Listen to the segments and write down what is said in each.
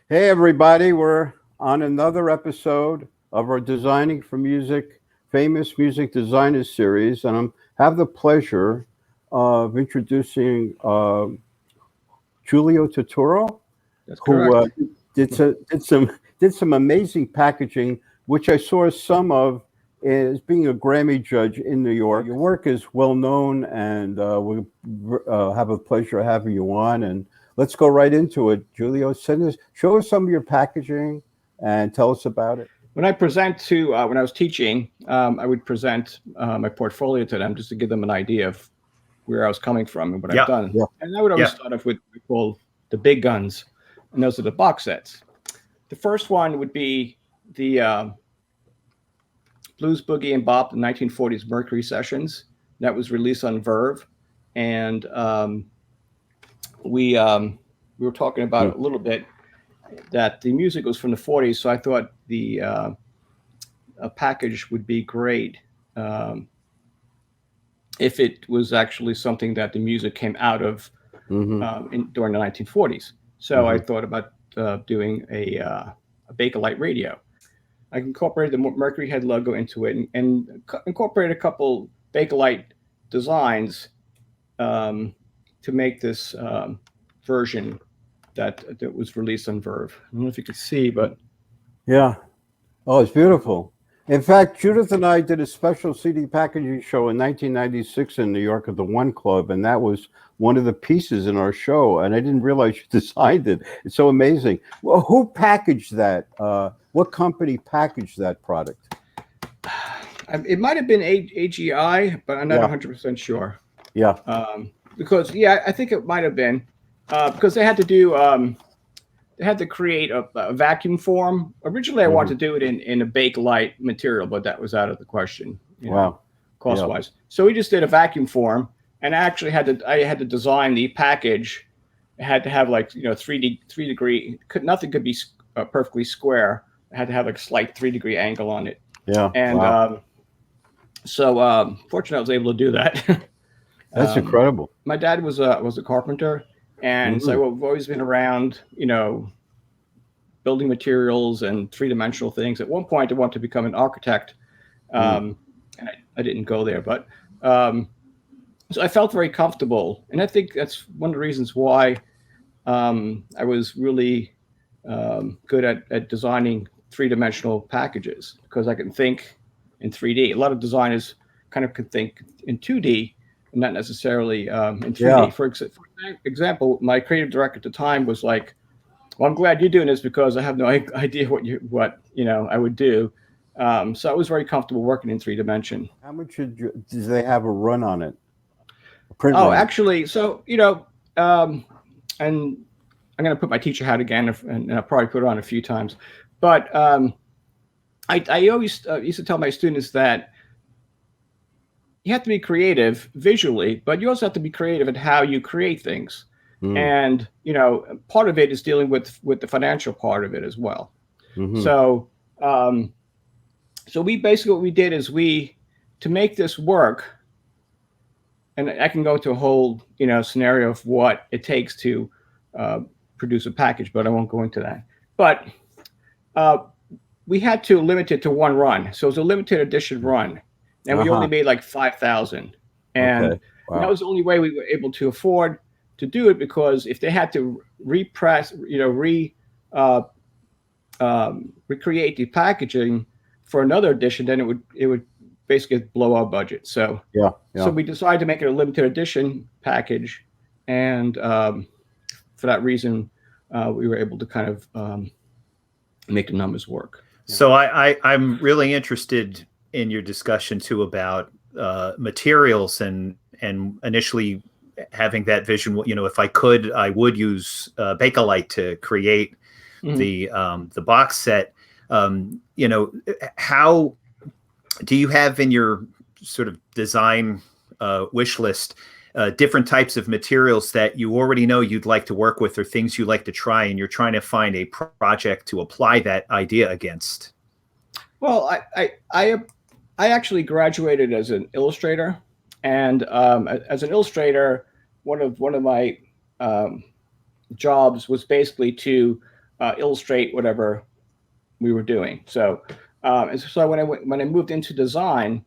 Hey, everybody, we're on another episode of our Designing for Music Famous Music Designers series, and I have the pleasure of introducing Giulio Turturro, That's who correct. did some amazing packaging, which I saw some of as being a Grammy judge in New York. Your work is well known, and we have a pleasure of having you on. And let's go right into it, Giulio. Show us some of your packaging, and tell us about it. When I present to when I was teaching, I would present my portfolio to them just to give them an idea of where I was coming from and what I've Yeah, done. Yeah. And I would always yeah. start off with what we call the big guns, and those are the box sets. The first one would be the Blues Boogie and Bop, the 1940s Mercury sessions. That was released on Verve, and we were talking about it a little bit that the music was from the 40s, so I thought the a package would be great um, if it was actually something that the music came out of Mm-hmm. during the 1940s. So I Mm-hmm. thought about doing a Bakelite radio. I incorporated the Mercury Head logo into it and incorporated a couple Bakelite designs um, to make this version that was released on Verve. I don't know if you could see, but Yeah. Oh, it's beautiful. In fact, Judith and I did a special CD packaging show in 1996 in New York at the One Club, and that was one of the pieces in our show. And I didn't realize you designed it. It's so amazing. Well, who packaged that? What company packaged that product? it might have been AGI, but I'm not Yeah, 100% sure. yeah. Because yeah, I think it might have been because they had to do they had to create a vacuum form. Originally, I Hmm. wanted to do it in a Bakelite material, but that was out of the question, Wow. cost Yeah. wise. So we just did a vacuum form, and I had to design the package. It had to have like 3 degree. Nothing could be perfectly square. It had to have like a slight 3 degree angle on it, Yeah. and Wow. so fortunately, I was able to do that. That's um, incredible. my dad was a carpenter, and Hmm. so I've always been around, building materials and three-dimensional things. At one point, I wanted to become an architect, Mm. and I didn't go there, but um, so I felt very comfortable, and I think that's one of the reasons why I was really good at designing three-dimensional packages because I can think in 3D. A lot of designers kind of can think in 2D and not necessarily in 3D. Yeah. For example, my creative director at the time was like, "Well, I'm glad you're doing this because I have no idea what I would do." So I was very comfortable working in three dimension. How much did they have a run on it? A print Oh, run? actually, so and I'm going to put my teacher hat again, and I'll probably put it on a few times. But I always used to tell my students that you have to be creative visually, but you also have to be creative in how you create things. Mm. And part of it is dealing with the financial part of it as well. Hmm. So um, so we basically what we did is we to make this work, and I can go into a whole scenario of what it takes to uh, produce a package, but I won't go into that. But uh, we had to limit it to one run, so it was a limited edition run, and we only Uh-huh. made like 5,000, and Okay. that Wow. was the only way we were able to afford to do it because if they had to repress, uh, recreate the packaging for another edition, then it would basically blow our budget. So Yeah. so Yeah. we decided to make it a limited edition package, and for that reason, we were able to kind of make the numbers work. Yeah. So I'm really interested in your discussion too about materials and initially having that vision. If I could, I would use Bakelite to create Mhm. the box set. How do you have in your sort of design wish list different types of materials that you already know you'd like to work with or things you like to try, and you're trying to find a project to apply that idea against? Well, I actually graduated as an illustrator, and as an illustrator, one of my um, jobs was basically to illustrate whatever we were doing. So, and so when I moved into design,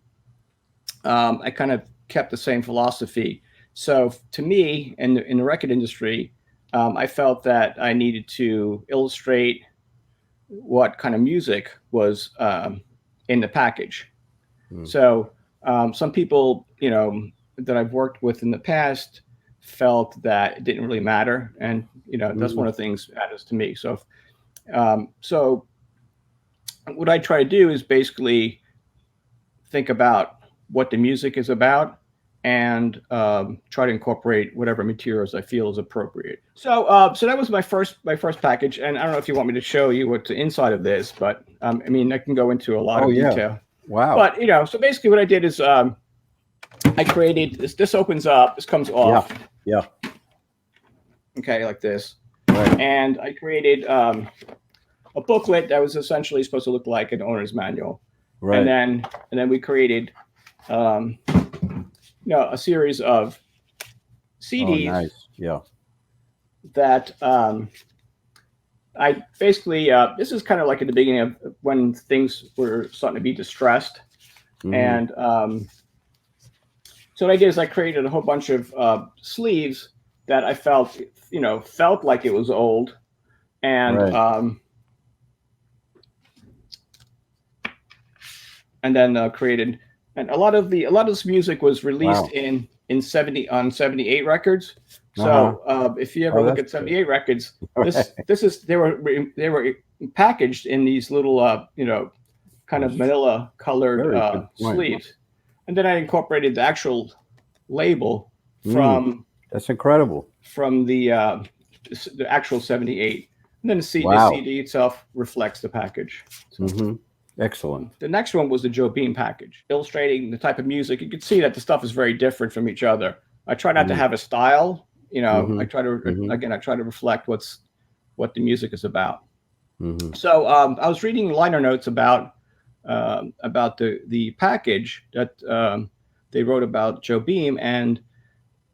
I kind of kept the same philosophy. So to me, in the record industry, I felt that I needed to illustrate what kind of music was in the package. So some people, that I've worked with in the past felt that it didn't really matter. And, that's one of the things that matters to me. So, so what I try to do is basically think about what the music is about and try to incorporate whatever materials I feel is appropriate. So, so that was my first package. And I don't know if you want me to show you what's inside of this, but I mean, I can go into a lot of detail. Wow. But, so basically what I did is I created this opens up, this comes off. Yeah. Okay, like this. Right. And I created a booklet that was essentially supposed to look like an owner's manual. Right. And then we created a series of CDs. Oh, nice. Yeah. That I basically this is kind of like at the beginning of when things were starting to be distressed. And so what I did is I created a whole bunch of sleeves that I felt like it was old, and then created, and a lot of this music was released in 78 records. So if you ever look at 78 records, they were packaged in these little kind of manila colored sleeves. And then I incorporated the actual label from that's incredible, from the actual 78. And then the CD itself reflects the package. So, excellent. The next one was the Joe Beam package, illustrating the type of music. You could see that the stuff is very different from each other. I try not to have a style, I try to I try to reflect what the music is about. So I was reading liner notes about the package that they wrote about Joe Beam, and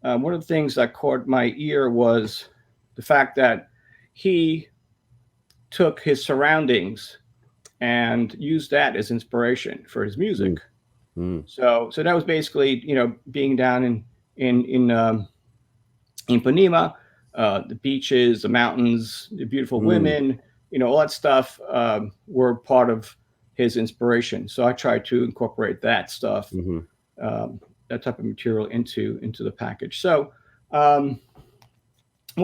one of the things that caught my ear was the fact that he took his surroundings and used that as inspiration for his music. So that was basically being down in Ipanema, the beaches, the mountains, the beautiful women, all that stuff were part of his inspiration. So I tried to incorporate that stuff, that type of material into the package. So one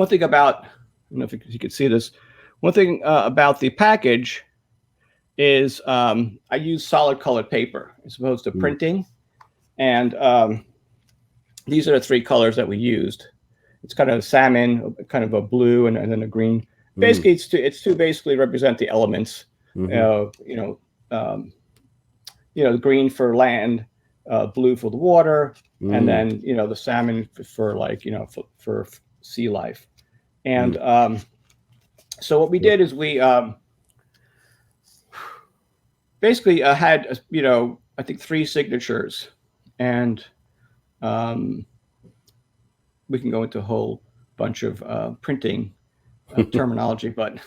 thing about, I don't know if you could see this, one thing about the package is I use solid colored paper as opposed to printing. And these are the three colors that we used. It's kind of a salmon, kind of a blue, and then a green. Basically, it's to basically represent the elements. The green for land, blue for the water, and then the salmon for for sea life. And so what we did is we basically had I think 3 signatures, and we can go into a whole bunch of printing terminology, but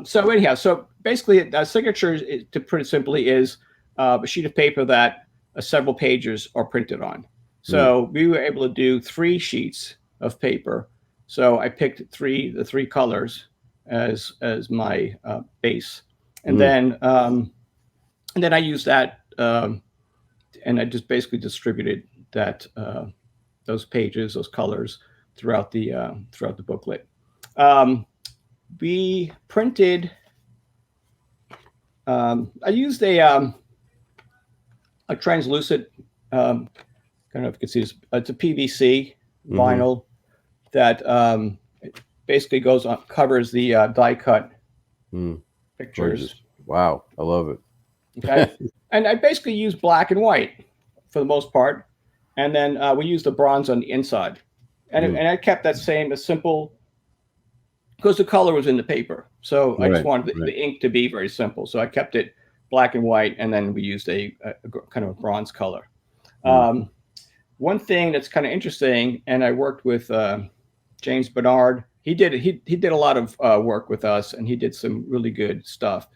so anyhow, so basically a signature, to put it simply, is a sheet of paper that several pages are printed on. So we were able to do 3 sheets of paper. So I picked the three colors as my base, and then I used that, and I just basically distributed that those pages, those colors throughout the booklet. We printed. I used a translucent. I don't know if you can see this. It's a PVC vinyl that basically covers the die cut pictures. Gorgeous. Wow, I love it. Okay, and I basically used black and white for the most part, and then we used the bronze on the inside, and I kept that same, as simple, because the color was in the paper. So I just wanted the ink to be very simple. So I kept it black and white, and then we used a kind of a bronze color. One thing that's kind of interesting, and I worked with James Bernard. he did a lot of work with us, and he did some really good stuff.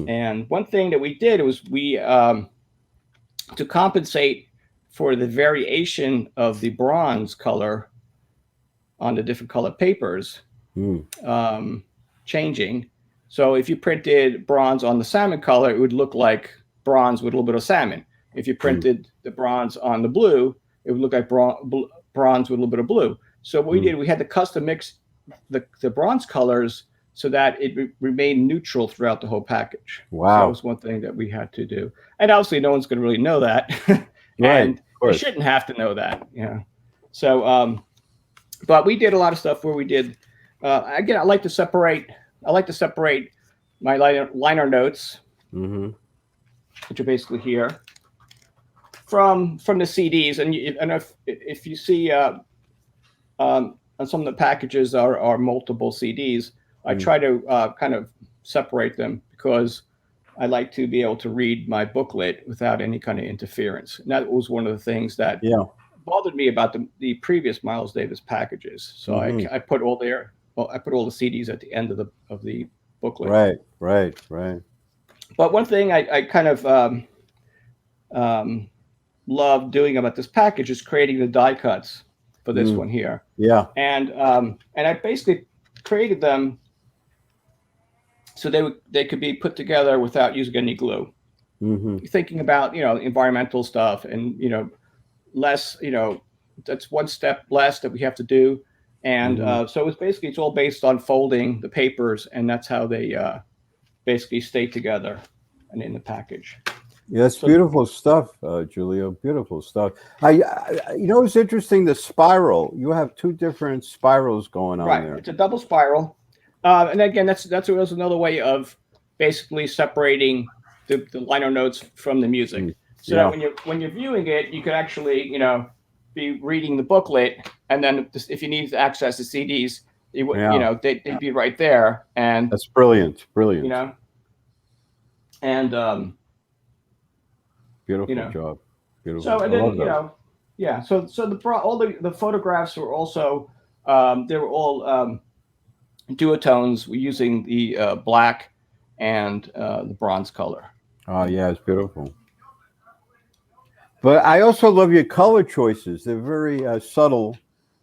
And one thing that we did was we to compensate for the variation of the bronze color on the different colored papers changing. So if you printed bronze on the salmon color, it would look like bronze with a little bit of salmon. If you printed the bronze on the blue, it would look like bronze with a little bit of blue. So what we did, we had to custom mix the bronze colors so that it remained neutral throughout the whole package. Wow. So that was one thing that we had to do. And obviously no one's going to really know that. Right. And they shouldn't have to know that. Yeah. So, but we did a lot of stuff where we did, again, I like to separate my liner notes, which are basically here, from the CDs. And if you see on some of the packages are multiple CDs, I try to kind of separate them because I like to be able to read my booklet without any kind of interference. And that was one of the things that bothered me about the previous Miles Davis packages. So I put all I put all the CDs at the end of the booklet. Right. But one thing I kind of love doing about this package is creating the die cuts for this one here. Yeah. And I basically created them so they could be put together without using any glue. Thinking about environmental stuff and less that's one step less that we have to do. And so it's all based on folding the papers, and that's how they basically stay together and in the package. Yeah, that's beautiful stuff, Giulio. Beautiful stuff. It's interesting, the spiral. You have two different spirals going on there. It's a double spiral. And again, that's another way of basically separating the liner notes from the music. So that when you're viewing it, you could actually, be reading the booklet, and then if you need to access the CDs, they'd be right there. And that's brilliant. And beautiful job. Beautiful. So and then so all the photographs were also they were all duotones. We're using the black and the bronze color. Oh yeah, it's beautiful. But I also love your color choices. They're very subtle,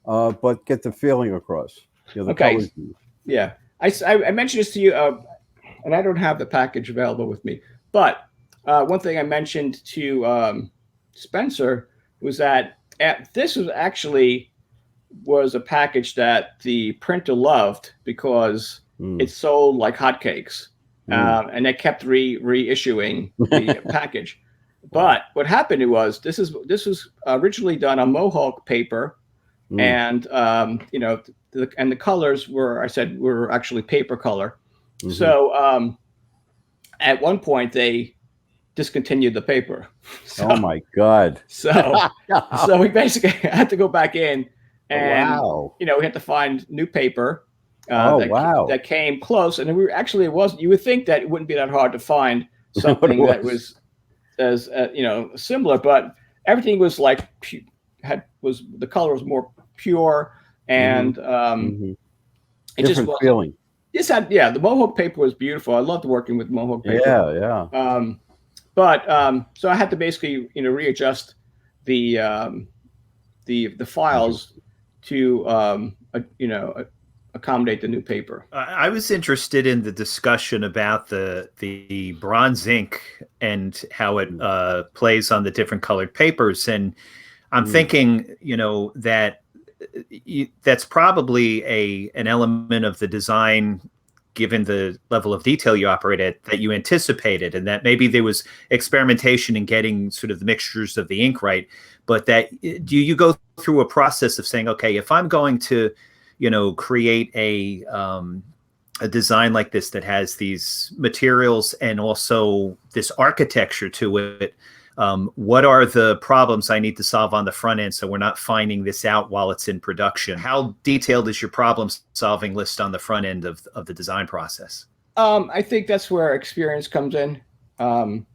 but get the feeling across. Colors. Yeah. I mentioned this to you, and I don't have the package available with me. But one thing I mentioned to Spencer was that this was a package that the printer loved because it sold like hotcakes, and they kept reissuing the package. But what happened was this was originally done on Mohawk paper, and and the colors were actually paper color. So at one point they discontinued the paper. So, oh my God! So we basically had to go back in, and we had to find new paper. That came close, and it wasn't. You would think that it wouldn't be that hard to find something that was as similar, but everything was like the color was more pure, and it just wasn't. Feeling. The Mohawk paper was beautiful. I loved working with Mohawk paper. So I had to basically readjust the files to accommodate the new paper. I was interested in the discussion about the bronze ink and how it plays on the different colored papers, and I'm thinking that that's probably an element of the design, given the level of detail you operate at, that you anticipated, and that maybe there was experimentation in getting sort of the mixtures of the ink right. But do you go through a process of saying, okay, if I'm going to create a design like this that has these materials and also this architecture to it, what are the problems I need to solve on the front end so we're not finding this out while it's in production? How detailed is your problem solving list on the front end of the design process? I think that's where experience comes in. And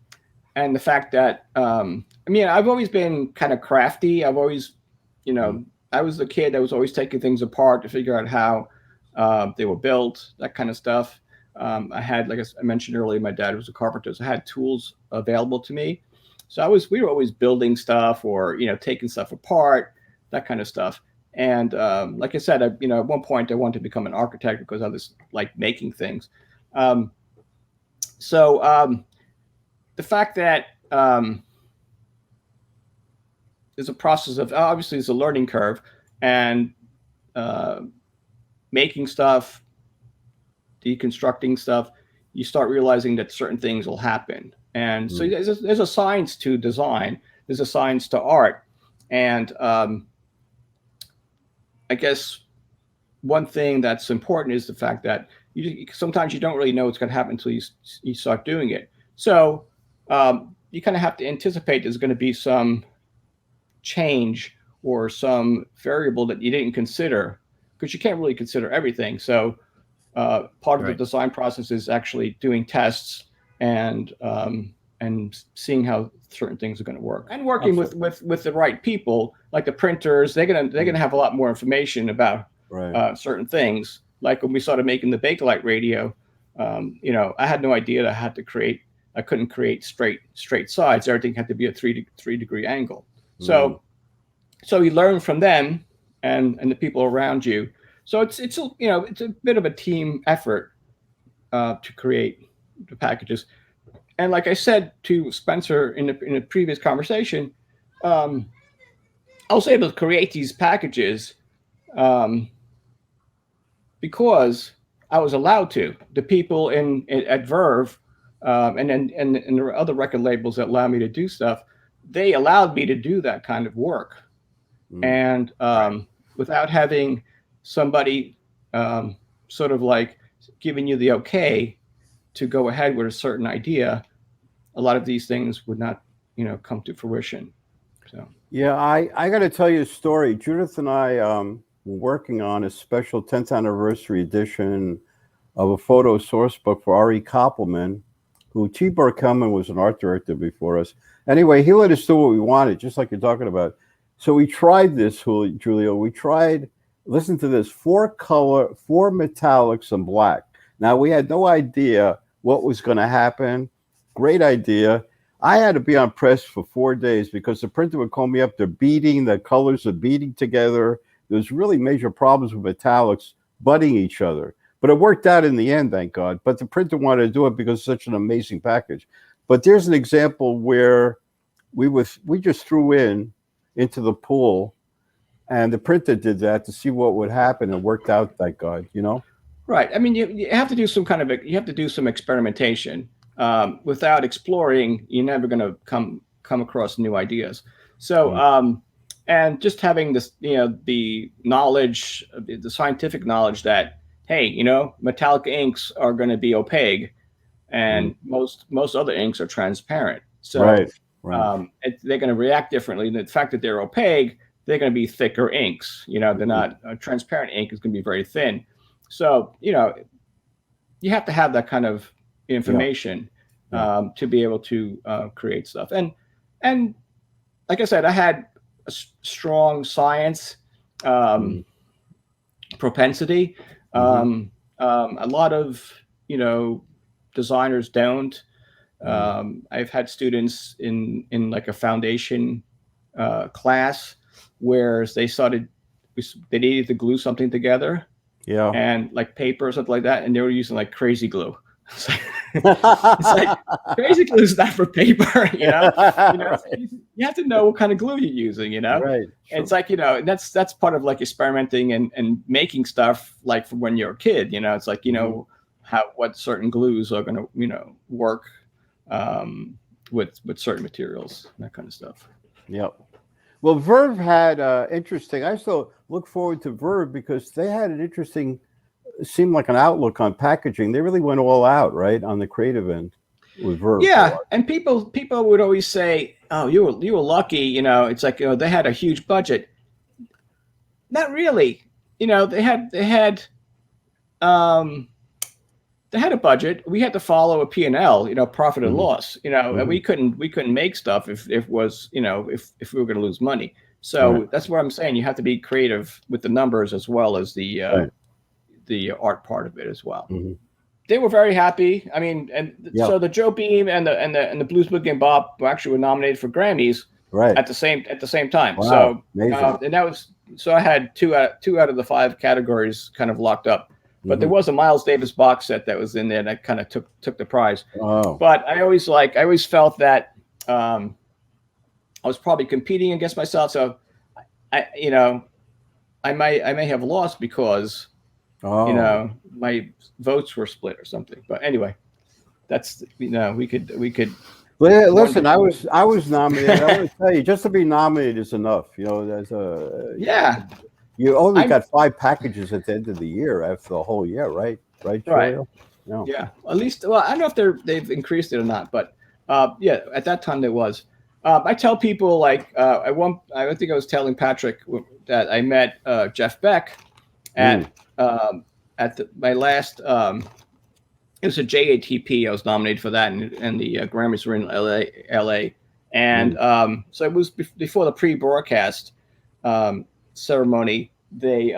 the fact that, I've always been kind of crafty. I've always, I was the kid that was always taking things apart to figure out how they were built, that kind of stuff. I had, like I mentioned earlier, my dad was a carpenter, so I had tools available to me. So we were always building stuff or, taking stuff apart, that kind of stuff. And like I said, at one point I wanted to become an architect because I was like making things. So the fact that there's a process of, obviously there's a learning curve, and making stuff, deconstructing stuff, you start realizing that certain things will happen. And so there's a science to design, there's a science to art. And I guess one thing that's important is the fact that sometimes you don't really know what's going to happen until you start doing it. So you kind of have to anticipate there's going to be some change or some variable that you didn't consider, because you can't really consider everything. So part of the design process is actually doing tests and seeing how certain things are going to work, and working with the right people, like the printers. They're gonna have a lot more information about certain things. Like when we started making the Bakelite radio, I had no idea that I couldn't create straight sides. Everything had to be a 3-degree angle. So you learn from them and the people around you. So it's a bit of a team effort to create the packages. And like I said to Spencer in a previous conversation, I was able to create these packages because I was allowed to. The people at Verve and there were other record labels that allowed me to do stuff. They allowed me to do that kind of work, and without having somebody sort of like giving you the okay to go ahead with a certain idea, a lot of these things would not, come to fruition. So yeah, I got to tell you a story. Judith and I were working on a special 10th anniversary edition of a photo source book for R.E. Koppelman, who Tibor Kelman was an art director before us. Anyway, he let us do what we wanted, just like you're talking about. So we tried this, Giulio. We tried, listen to this, 4 metallics and black. Now, we had no idea what was going to happen. Great idea. I had to be on press for 4 days because the printer would call me up. The colors are beating together. There's really major problems with metallics butting each other. But it worked out in the end, thank God. But the printer wanted to do it because it's such an amazing package. But there's an example where we just threw into the pool, and the printer did that to see what would happen. It worked out, thank God, Right. I mean, you have to do some experimentation. Without exploring, you're never going to come across new ideas. So, and just having this, the knowledge, the scientific knowledge that, hey, metallic inks are going to be opaque, and most other inks are transparent. So they're going to react differently. And the fact that they're opaque, they're going to be thicker inks. They're not transparent ink is going to be very thin. So, you have to have that kind of information to be able to create stuff. And like I said, I had a strong science propensity. A lot of designers don't. I've had students in like a foundation class where they needed to glue something together, and like paper or something like that, and they were using like crazy glue. It's like crazy glue is not for paper, you have to know what kind of glue you're using, Right. Sure. It's like, that's part of like experimenting and making stuff like from when you're a kid, it's like, what certain glues are going to, work with certain materials, that kind of stuff. Yep. Well, Verve had interesting. I still look forward to Verve because they had an interesting, seemed like an outlook on packaging. They really went all out, right, on the creative end with Verve. Yeah, and people would always say, "Oh, you were lucky." It's like they had a huge budget. Not really. They had a budget. We had to follow a P&L, profit and loss, and we couldn't make stuff if we were going to lose money. So that's what I'm saying. You have to be creative with the numbers as well as the the art part of it as well. Mhm. They were very happy. I mean, and Yeah. so the Joe Beam and the Blues Boogie and Bop were nominated for Grammys Right. at the same time. Wow. So Amazing. and that was so I had two out of the 5 categories kind of locked up. But there Mhm. was a Miles Davis box set that was in there that kind of took the prize. Oh. But I always felt that I was probably competing against myself. So I may have lost because Oh. my votes were split or something. But anyway, that's we could. Well, listen, I was nominated. I want to tell you, just to be nominated is enough. There's Yeah. You only I'm- got 5 packages at the end of the year after the whole year, right? Right, Giulio? No. Yeah, at least. Well, I don't know if they've increased it or not, but yeah, at that time there was. I tell people like I think I was telling Patrick that I met Jeff Beck at my last. It was a JATP. I was nominated for that, and the Grammys were in LA, and so it was before the pre-broadcast ceremony. They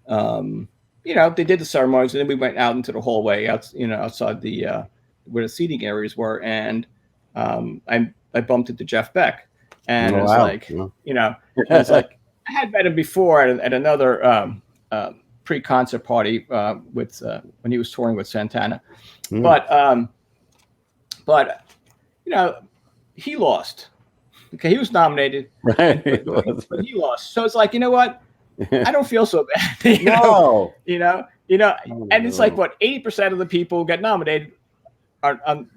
they did the ceremonies, and then we went out into the hallway outside the where the seating areas were, and I bumped into Jeff Beck, and it was like, it's like I had met him before at another pre-concert party with when he was touring with Santana, but he lost. Okay, he was nominated, Right. but he lost. So it's like, you know what? I don't feel so bad. No. And it's like what 80% of the people get nominated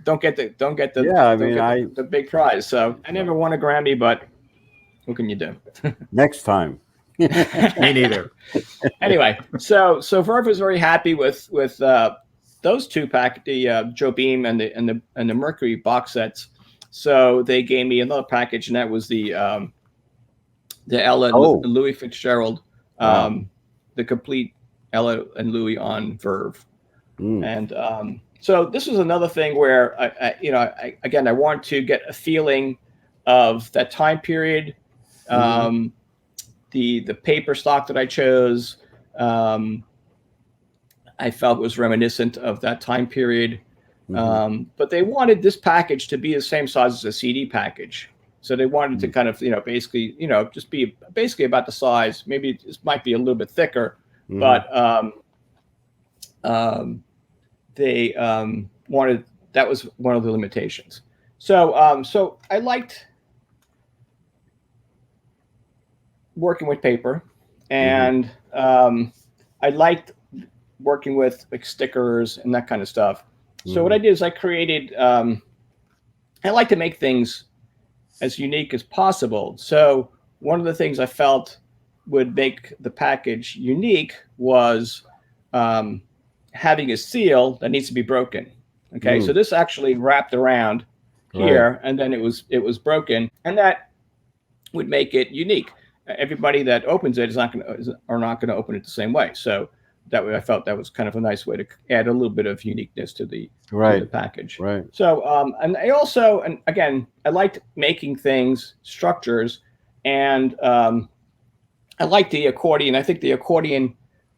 don't get the big prize. So I never won a Grammy, but what can you do? Next time. Me neither. Anyway, so Verve was very happy with those 2 the Joe Beam and the Mercury box sets. So they gave me another package, and that was the Ella and Louis Fitzgerald, the complete Ella and Louis on Verve. And so this was another thing where I wanted to get a feeling of that time period. The paper stock that I chose, I felt was reminiscent of that time period. But they wanted this package to be the same size as a CD package. So they wanted to kind of, basically, just be basically about the size. Maybe this might be a little bit thicker, but they wanted, that was one of the limitations. So, so I liked working with paper, and I liked working with like stickers and that kind of stuff. So what I did is I created, I like to make things as unique as possible. So one of the things I felt would make the package unique was having a seal that needs to be broken. Okay, so this actually wrapped around here, and then it was broken, and that would make it unique. Everybody that opens it are not going to open it the same way. So that way, I felt that was kind of a nice way to add a little bit of uniqueness to the package. Right. So, and I also, and again, I liked making things, structures, and I like the accordion. I think the accordion,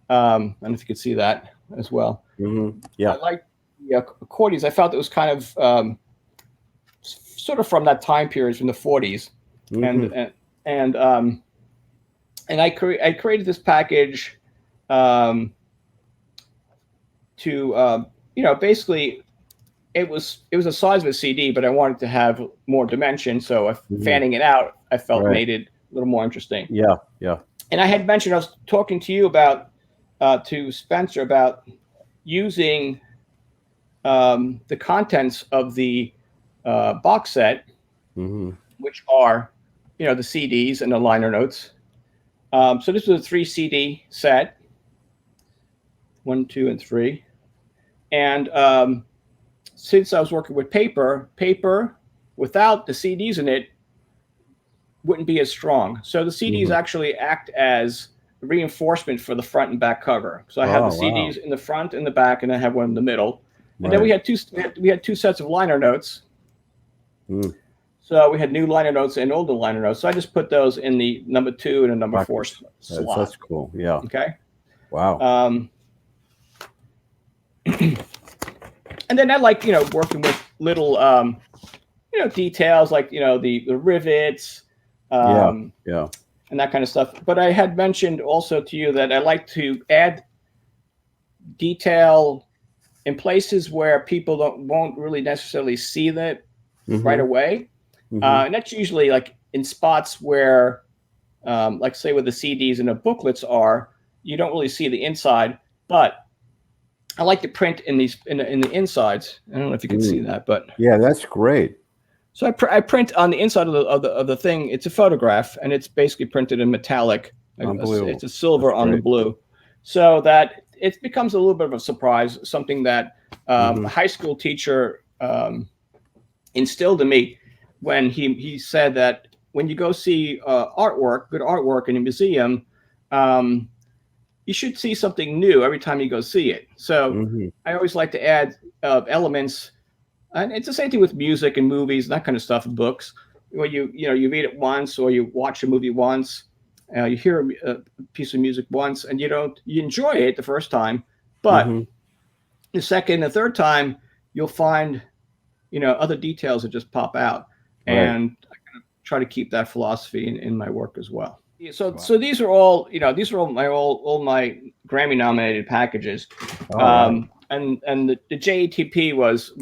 I don't know if you could see that as well. Yeah. I like the accordions. I felt it was kind of sort of from that time period, from the 40s. And I created this package to basically it was the size of a CD, but I wanted to have more dimension. So fanning it out, I felt made it a little more interesting. Yeah. And I had mentioned, I was talking to you about to Spencer about using the contents of the box set, which are the CDs and the liner notes. So this was a 3 CD set, 1, 2, and 3. And since I was working with paper without the CDs in it wouldn't be as strong. So the CDs actually act as reinforcement for the front and back cover. So I have the CDs in the front and the back, and I have one in the middle. And then we had two sets of liner notes. So we had new liner notes and older liner notes. So I just put those in the number 2 and a number 4 slot. That's cool. Yeah. Okay. Wow. And then I like, working with little, details like, the rivets, Yeah. and that kind of stuff. But I had mentioned also to you that I like to add detail in places where people won't really necessarily see that right away. And that's usually like in spots where, like say where the CDs and the booklets are, you don't really see the inside, but I like to print in the insides. I don't know if you can see that, but yeah, that's great. so I print on the inside of the thing. It's a photograph, and it's basically printed in metallic. It's a silver on the blue, so that it becomes a little bit of a surprise. Something that a high school teacher instilled in me when he said that when you go see good artwork in a museum, you should see something new every time you go see it. So I always like to add elements, and it's the same thing with music and movies and that kind of stuff, and books. Where you read it once, or you watch a movie once, you hear a piece of music once, and you enjoy it the first time, but the second and third time you'll find other details that just pop out, and I kind of try to keep that philosophy in my work as well. So these are all my Grammy-nominated packages, and the JATP was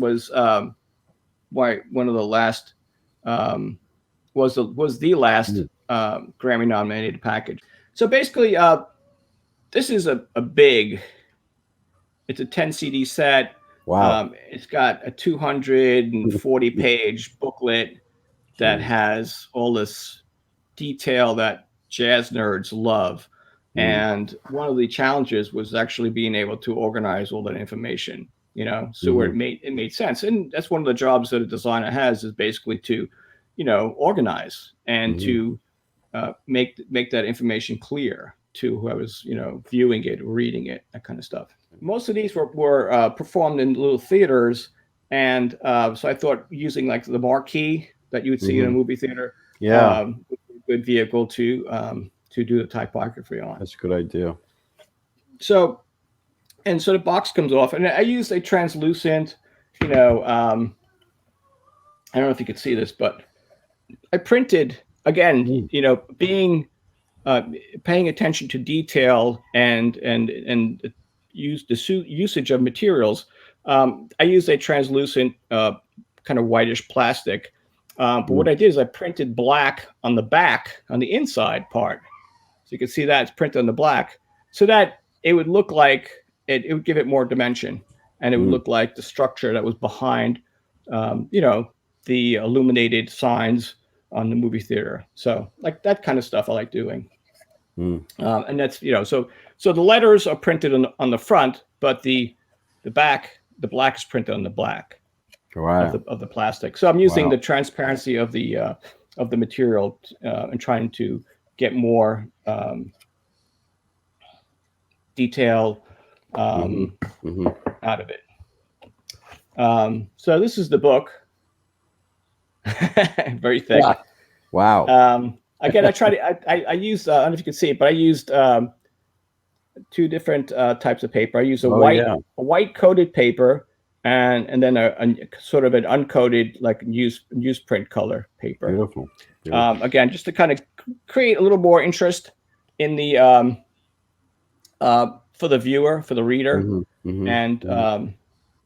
one of the last was the last Grammy-nominated package. So basically, this is it's a 10 CD set. Wow. It's got a 240-page booklet that has all this detail that jazz nerds love. And one of the challenges was actually being able to organize all that information, so where it made sense. And that's one of the jobs that a designer has, is basically to, organize and to make that information clear to whoever's, viewing it, reading it, that kind of stuff. Most of these were performed in little theaters. And so I thought using like the marquee that you would see in a movie theater, a good vehicle to do the typography on. That's a good idea. So the box comes off, and I used a translucent, I don't know if you could see this, but I printed again, paying attention to detail and use the usage of materials. I used a translucent kind of whitish plastic. But what I did is I printed black on the back, on the inside part. So you can see that it's printed on the black, so that it would look like it would give it more dimension, and it would look like the structure that was behind, the illuminated signs on the movie theater. So like that kind of stuff I like doing. And that's, so the letters are printed on the front, but the back, the black is printed on the black. Wow. Of the plastic. So I'm using the transparency of the material and trying to get more detail out of it. So this is the book. Very thick. Yeah. Wow. Again, I used, I don't know if you can see it, but I used two different types of paper. I used a white coated paper, and then a sort of an uncoated, like newsprint color paper. Beautiful. Again, just to kind of create a little more interest in the for the viewer, for the reader, and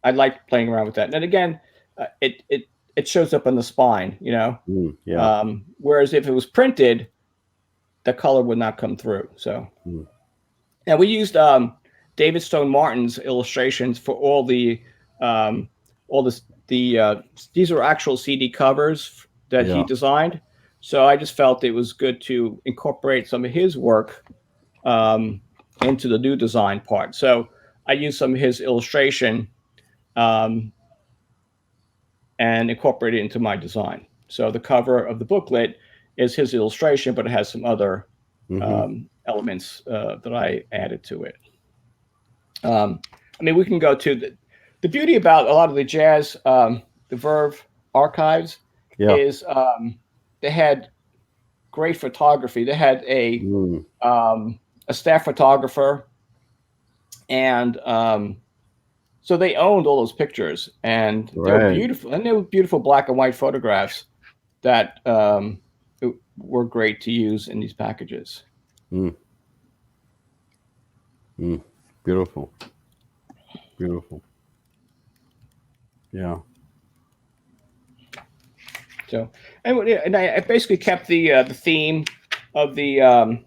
I like playing around with that. And again, it shows up on the spine, whereas if it was printed, the color would not come through. So, and we used David Stone Martin's illustrations for all the these are actual CD covers that he designed. So I just felt it was good to incorporate some of his work into the new design part. So I used some of his illustration and incorporate it into my design. So the cover of the booklet is his illustration, but it has some other elements that I added to it. I mean, we can go to the beauty about a lot of the jazz, the Verve archives is they had great photography. They had a staff photographer And so they owned all those pictures, and they were Right. beautiful, and they were beautiful black and white photographs that were great to use in these packages. Mm. Mm. Beautiful. Beautiful. Yeah. So, and I basically kept the theme of the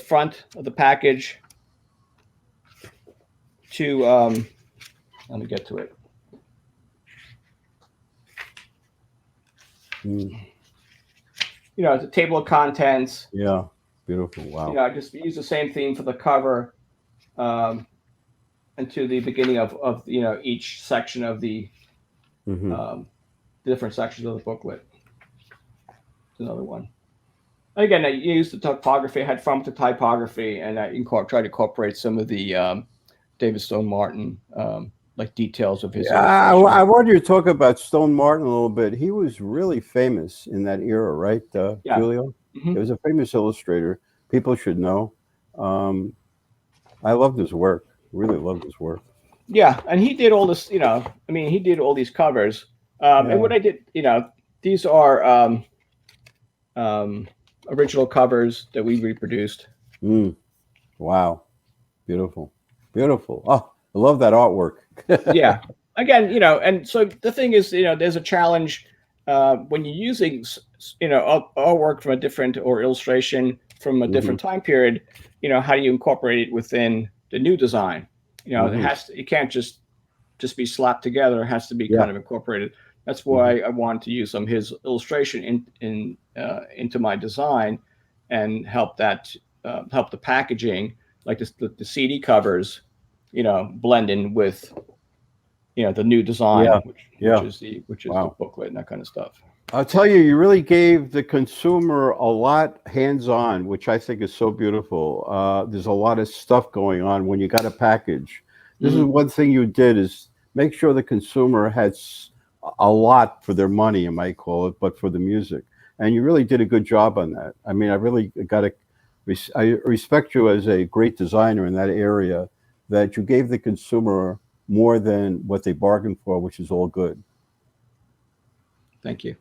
front of the package to let me get to it. Mm. You know, it's a table of contents. Yeah. Beautiful. Wow. You know, I just use the same theme for the cover, and to the beginning of you know, each section of the different sections of the booklet. Another one. Again, I used the typography. I had fun with the typography, and I tried to incorporate some of the David Stone Martin like details of his Yeah, illustration. I wanted you to talk about Stone Martin a little bit. He was really famous in that era, right, Yeah. Giulio? Mhm. He was a famous illustrator. People should know. I loved his work. Really loved his work. Yeah, and he did all this. You know, I mean, he did all these covers. And what I did, you know, these are original covers that we reproduced. Mm. Wow. Beautiful. Beautiful. Oh, I love that artwork. Yeah. Again, you know, and so the thing is, you know, there's a challenge when you're using, you know, artwork from a different, or illustration from a different time period. You know, how do you incorporate it within the new design? You know, it can't just be slapped together. It has to be kind of incorporated. That's why I wanted to use some of his illustration into my design, and help the packaging, like the CD covers, you know, blend in with, you know, the new design, which is the booklet and that kind of stuff. I'll tell you, you really gave the consumer a lot hands-on, which I think is so beautiful. There's a lot of stuff going on when you got a package. This is one thing you did, is make sure the consumer has a lot for their money, you might call it, but for the music. And you really did a good job on that. I mean, I really I respect you as a great designer in that area, that you gave the consumer more than what they bargained for, which is all good. Thank you.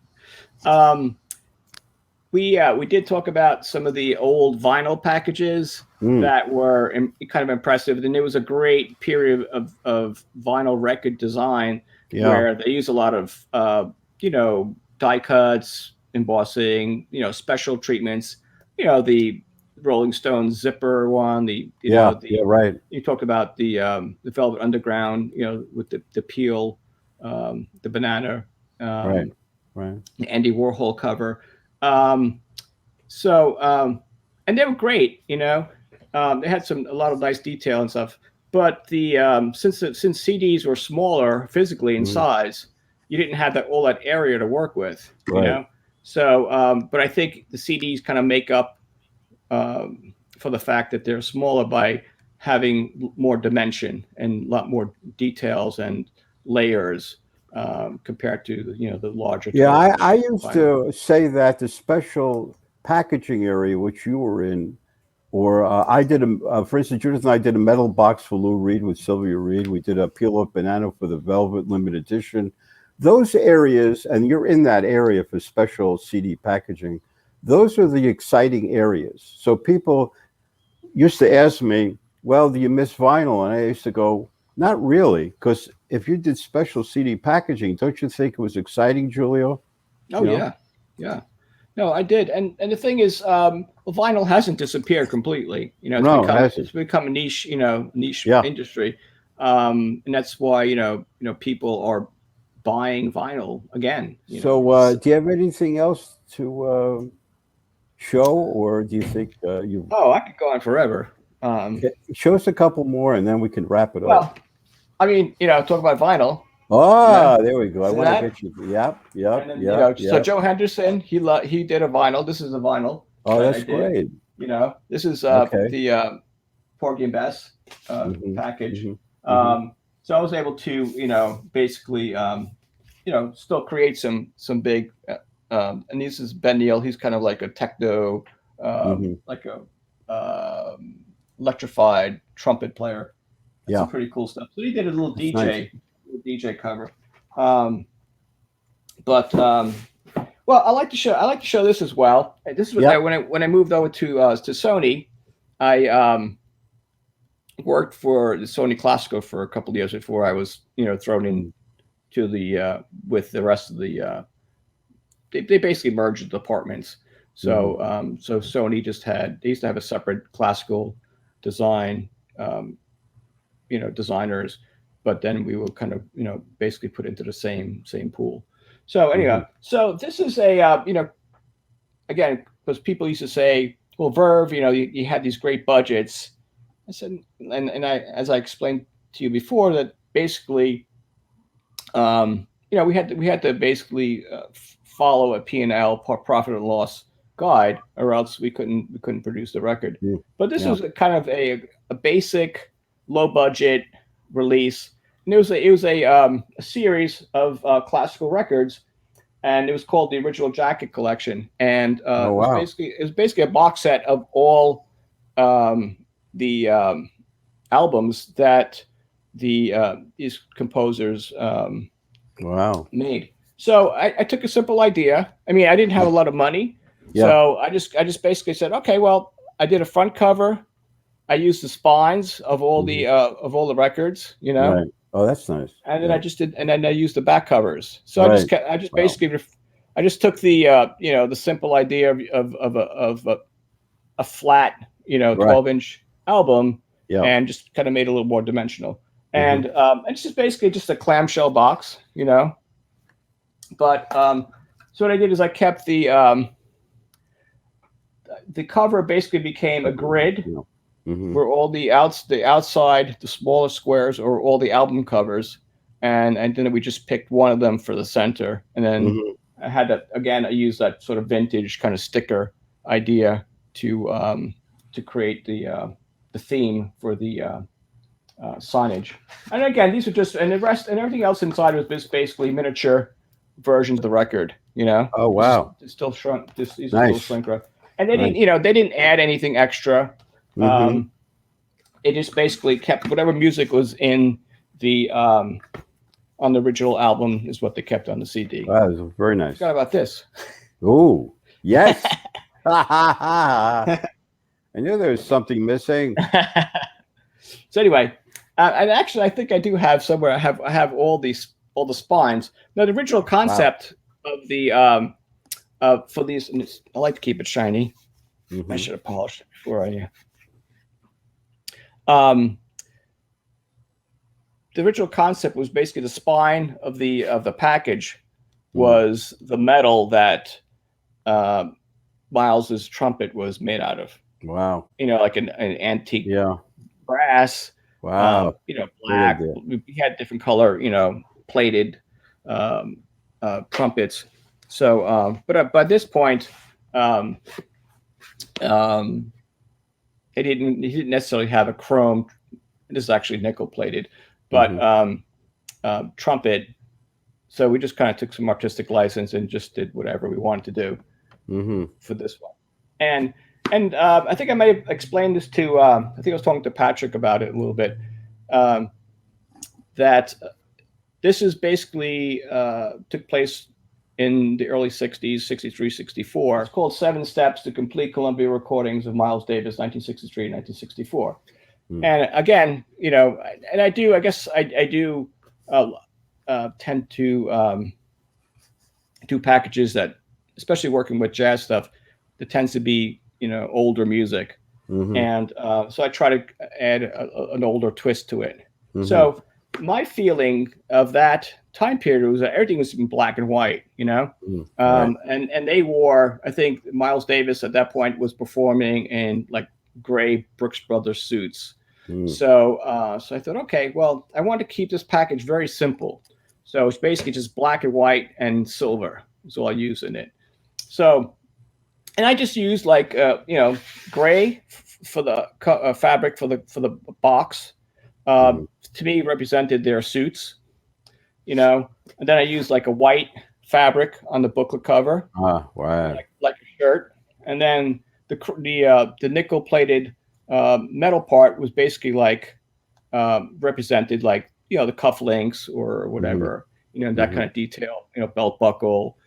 We did talk about some of the old vinyl packages that were kind of impressive. And there was a great period of vinyl record design where they use a lot of you know, die cuts, embossing, you know, special treatments. You know, the Rolling Stones zipper one. Right. You talked about the Velvet Underground. You know, with the peel, the banana. Right. The Andy Warhol cover. And they were great, you know. They had a lot of nice detail and stuff. But since CDs were smaller physically in size, you didn't have all that area to work with, you know. So, but I think the CDs kind of make up for the fact that they're smaller by having more dimension and a lot more details and layers. Compared to, you know, the larger. Yeah, I used to say that the special packaging area, which you were in, or I did for instance, Judith and I did a metal box for Lou Reed with Sylvia Reed. We did a peel off banana for the Velvet limited edition. Those areas, and you're in that area for special CD packaging, those are the exciting areas. So people used to ask me, well, do you miss vinyl? And I used to go, not really, because if you did special CD packaging, don't you think it was exciting, Giulio? Oh, yeah. No, I did. And the thing is, vinyl hasn't disappeared completely. You know, it's become a niche, you know, industry. And that's why, you know, people are buying vinyl again. So do you have anything else to show, or do you think you... Oh, I could go on forever. Show us a couple more and then we can wrap it up. Well, I mean, you know, talk about vinyl. Ah, there we go. I want to get you. Yep. And then, so Joe Henderson, he did a vinyl. This is a vinyl. Oh, that's great. You know, this is the Porgy and Bess package. So I was able to, you know, basically, you know, still create some big. And this is Ben Neal. He's kind of like a techno, like a electrified trumpet player. That's Yeah. some pretty cool stuff. So he did a little That's DJ, nice. little DJ cover. Well, I like to show this as well. This was Yep. when I moved over to Sony. I worked for the Sony Classical for a couple of years before I was thrown into the with the rest of the. They basically merged the departments. So so Sony they used to have a separate classical design designers, but then we were kind of basically put into the same pool. So anyway, so this is a again, because people used to say, well, Verve, you had these great budgets. I said, and I, as I explained to you before, that basically we had to basically follow a P&L, profit and loss guide, or else we couldn't produce the record. But this was kind of a basic low budget release, and it was a series of classical records, and it was called the Original Jacket Collection, and it was basically a box set of all the albums that these composers made. So I took a simple idea. I mean, I didn't have a lot of money, so I just basically said, okay, well, I did a front cover. I used the spines of all the records, Right. Oh, that's nice. and then I used the back covers. So I just basically I just took the the simple idea of a flat 12-inch album and just kind of made it a little more dimensional. And it's just basically just a clamshell box, But so what I did is I kept the cover basically became a grid where all the outside, the smaller squares, are all the album covers, and then we just picked one of them for the center, and then I had to I used that sort of vintage kind of sticker idea to create the theme for the signage. And again, these are just, and the rest and everything else inside was just basically miniature versions of the record. Oh wow! It's still shrunk. These Nice. little shrink wrap. And they didn't, they didn't add anything extra. It just basically kept whatever music was in the on the original album is what they kept on the CD. Wow, that was very nice. Forgot about this. Oh yes! I knew there was something missing. So anyway, and actually, I think I do have somewhere. I have all the spines. Now, the original concept of the for these, I like to keep it shiny. I should have polished it before I. The original concept was basically the spine of the package was the metal that Miles's trumpet was made out of. Wow! Like an antique brass. Wow! Black. We had different color, plated trumpets. So, but by this point, he didn't necessarily have a chrome. This is actually nickel plated, but trumpet. So we just kind of took some artistic license and just did whatever we wanted to do for this one. And I think I might have explained this to. I think I was talking to Patrick about it a little bit. That this is basically took place in the early 60s, 63, 64. It's called 7 Steps to Complete Columbia Recordings of Miles Davis, 1963 and 1964. And again, and I guess I do tend to do packages that, especially working with jazz stuff, that tends to be, older music. And so I try to add an older twist to it. So my feeling of that time period was that everything was in black and white, and they wore, I think Miles Davis at that point was performing in like gray Brooks Brothers suits. So I thought, okay, well, I want to keep this package very simple. So it's basically just black and white and silver is all I use in it. So, and I just used like, gray for the fabric for the box. To me represented their suits, and then I used like a white fabric on the booklet cover, wow, like a shirt, and then the nickel plated metal part was basically like represented like, you know, the cufflinks or whatever, you know, that kind of detail, you know, belt buckle,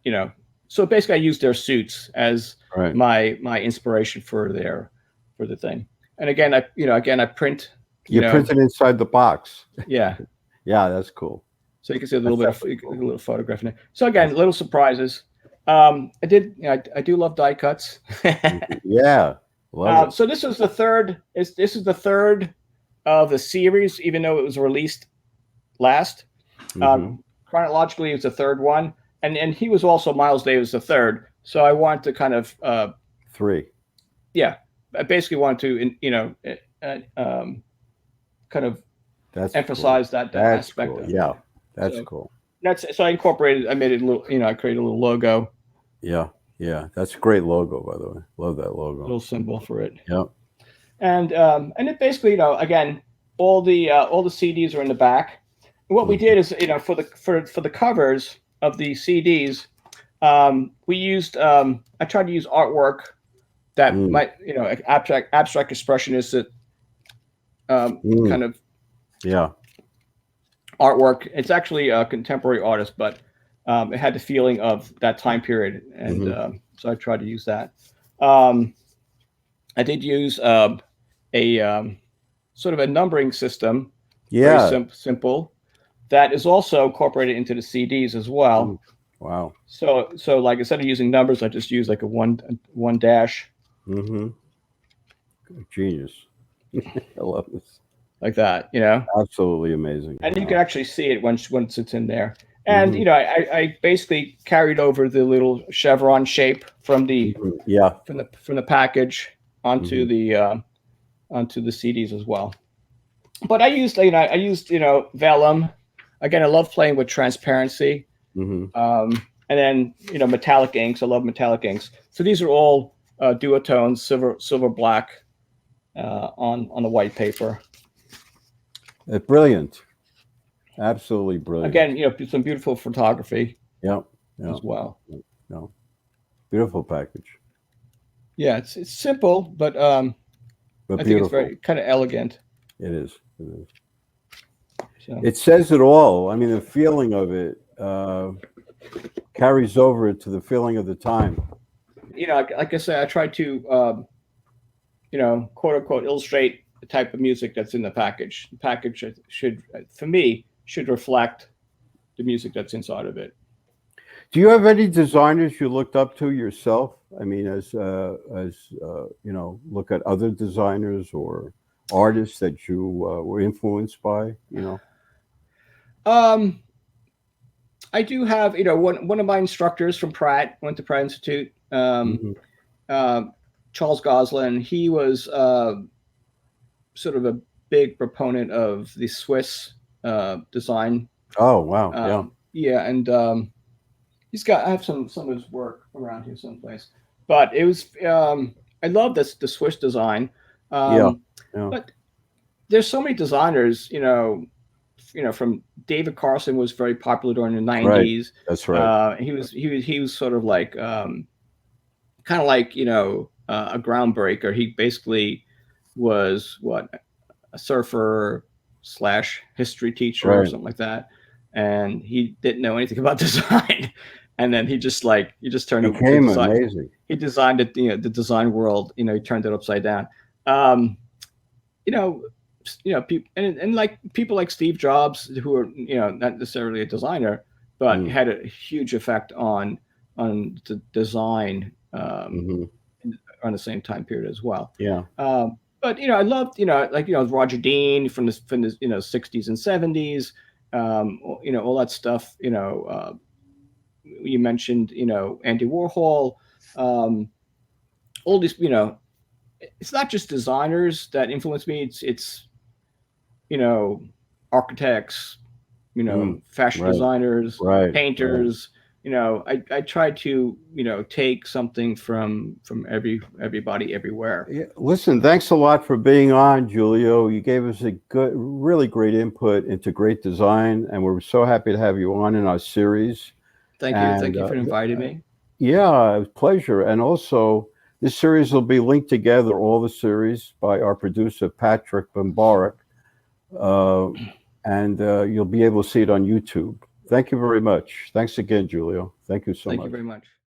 you know, so basically I used their suits as my inspiration for the thing. And again, I print. You printed inside the box. Yeah. Yeah, that's cool. So you can see a little a little photograph in there. So again, little surprises. I do love die cuts. Yeah. Love it. So this was the third. This is the third of the series, even though it was released last. Chronologically, it's the third one, and he was also Miles Davis the third. So I wanted to kind of 3. Yeah, I basically wanted to, you know, kind of emphasize that aspect. Cool. Yeah, that's cool. So I incorporated. I made it a little. You know, I created a little logo. Yeah, yeah, that's a great logo, by the way. Love that logo. Little symbol for it. Yeah. And it basically, you know, again, all the CDs are in the back. And what we did is, you know, for the covers of the CDs, we used. I tried to use artwork that might, you know, abstract expressionist kind of artwork. It's actually a contemporary artist, but it had the feeling of that time period, and so I tried to use that. I did use a sort of a numbering system, very simple, that is also incorporated into the CDs as well. Wow! So like instead of using numbers, I just use like a one dash. Genius. I love this. Like that, you know. Absolutely amazing. And you can actually see it once it's in there. And you know, I basically carried over the little chevron shape from the from the package onto the CDs as well. But I used vellum. Again, I love playing with transparency. And then, you know, metallic inks. I love metallic inks. So these are all duotones, silver black on the white paper. Brilliant. Absolutely brilliant. Again, you know, some beautiful photography. Yeah. As well. No. Beautiful package. Yeah, it's simple, but I think it's very kind of elegant. It is. It is. So. It says it all. I mean, the feeling of it carries over to the feeling of the time. You know, like I said, I try to, you know, quote unquote, illustrate the type of music that's in the package. The package should, for me, should reflect the music that's inside of it. Do you have any designers you looked up to yourself? I mean, as you know, look at other designers or artists that you were influenced by. You know, I do have, you know, one of my instructors from Pratt, went to Pratt Institute, Charles Goslin. He was sort of a big proponent of the Swiss design. Oh wow! Yeah, and I have some of his work around here someplace. But it was I love the Swiss design. But there's so many designers, you know, from David Carson was very popular during the 90s. Right. That's right. He was sort of like kind of like, you know, a groundbreaker. He basically was a surfer / history teacher or something like that, and he didn't know anything about design. And then he just turned it became amazing. He designed it, you know, the design world. You know, he turned it upside down. You know, people and like people like Steve Jobs, who are, you know, not necessarily a designer, but had a huge effect on the design on the same time period as well. Yeah. But you know, I loved, you know, like, you know, Roger Dean from the you know, 60s and 70s. You know, all that stuff. You know, you mentioned, you know, Andy Warhol. All these, you know, it's not just designers that influence me. It's you know, architects, you know, fashion designers, painters. You know, I try to, you know, take something from everybody everywhere. Yeah, listen, thanks a lot for being on, Giulio. You gave us a really great input into great design, and we're so happy to have you on in our series. Thank you for inviting me. Yeah, it was a pleasure. And also, This series will be linked together, all the series, by our producer, Patrick Bamburak, and you'll be able to see it on YouTube. Thank you very much. Thanks again, Giulio. Thank you so much. Thank you very much.